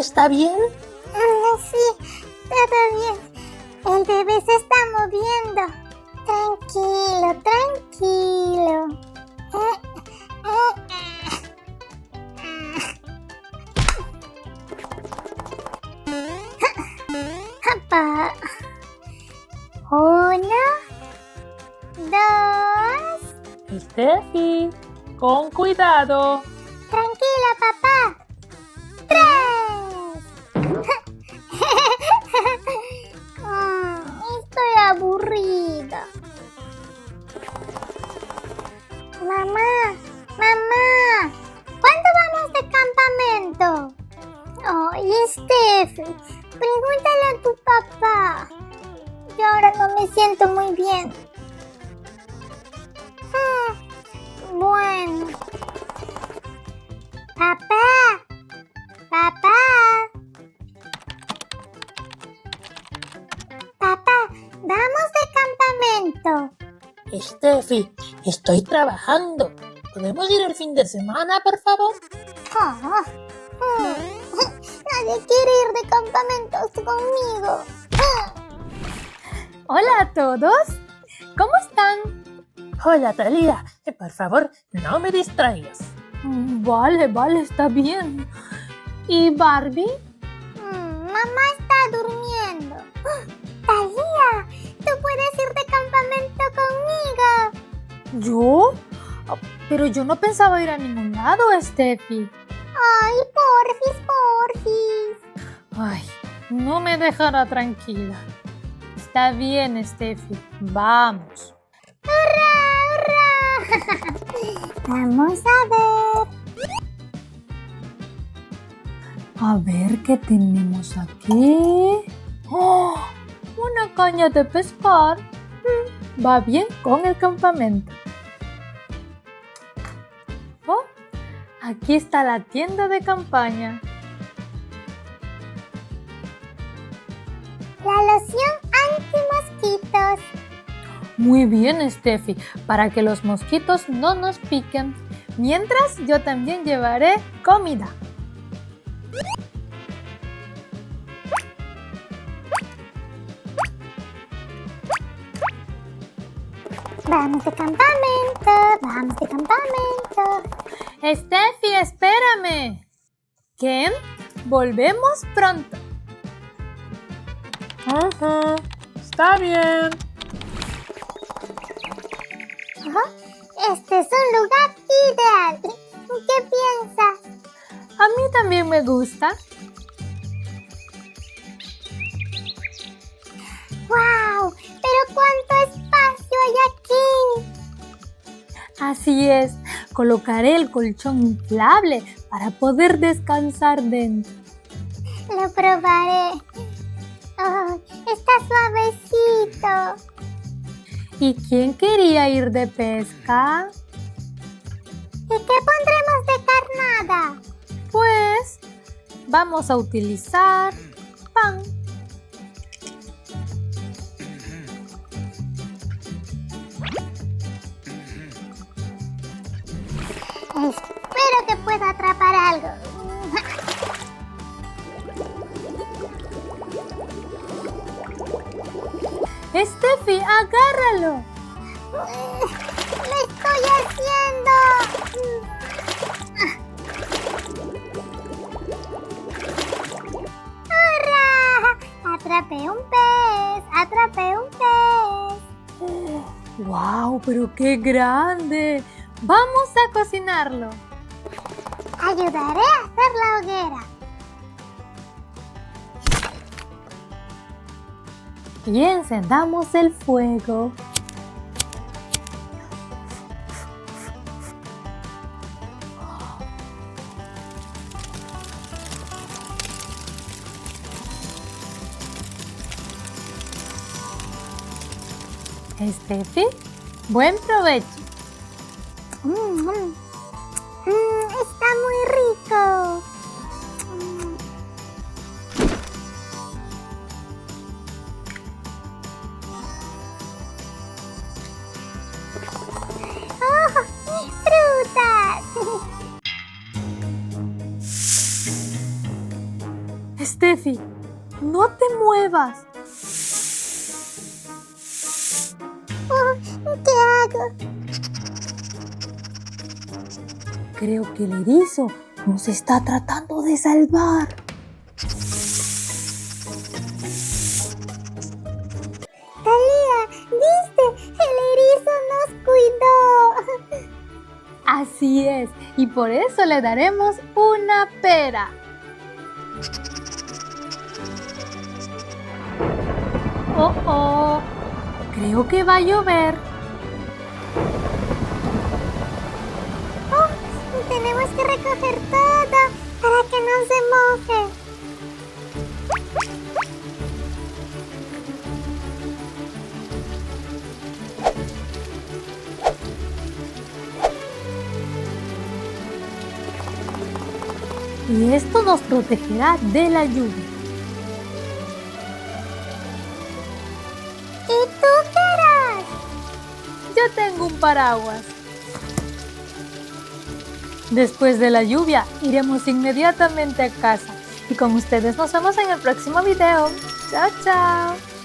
está bien? Sí, todo bien. El bebé se está moviendo. Tranquilo, tranquilo. Papá. 1, 2. Steffi, con cuidado. Tranquila, papá. 3. Estoy aburrida. Mamá, ¿cuándo vamos de campamento? Ay, Steffi, pregúntale a tu papá. Yo ahora no me siento muy bien. Bueno. Papá. Papá, vamos de campamento. Steffi, estoy trabajando. ¿Podemos ir el fin de semana, por favor? Nadie quiere ir de campamentos conmigo. Hola a todos, ¿cómo están? Hola, Thalía. Por favor, no me distraigas. Vale, está bien. ¿Y Barbie? Mamá está durmiendo. Thalía, tú puedes ir de campamento conmigo. ¿Yo? Pero yo no pensaba ir a ningún lado, Steffi. Ay, porfis. Ay, no me dejará tranquila. Está bien, Steffi, vamos. ¡Hurra! Vamos a ver. A ver qué tenemos aquí. ¡Oh! Una caña de pescar. Va bien con el campamento. Oh, aquí está la tienda de campaña. La loción anti-mosquitos. Muy bien, Steffi, para que los mosquitos no nos piquen. Mientras, yo también llevaré comida. Vamos de campamento. Steffi, espérame. Ken, volvemos pronto. Está bien. Este es un lugar ideal. ¿Qué piensas? A mí también me gusta. ¡Wow! ¡Pero cuánto espacio hay aquí! Así es, colocaré el colchón inflable para poder descansar dentro. Lo probaré. Oh, está suavecito. ¿Y quién quería ir de pesca? ¿Y qué pondremos de carnada? Pues vamos a utilizar pan. Espero que pueda atrapar algo. Steffi, agárralo. ¡Lo estoy haciendo! ¡Hurra! Atrapé un pez. ¡Wow! ¡Pero qué grande! Vamos a cocinarlo. Ayudaré a hacer la hoguera. Y encendamos el fuego. Steffi, buen provecho. Está muy rico. ¡Oh! ¡Frutas! Steffi, no te muevas. ¿Qué hago? Creo que el erizo nos está tratando de salvar. Talía, ¿viste? El erizo nos cuidó. Así es, y por eso le daremos una pera. Oh, creo que va a llover. Tenemos que recoger todo para que no se moje. Y esto nos protegerá de la lluvia. ¿Y tú qué harás? Yo tengo un paraguas. Después de la lluvia, iremos inmediatamente a casa. Y con ustedes nos vemos en el próximo video. ¡Chao, chao!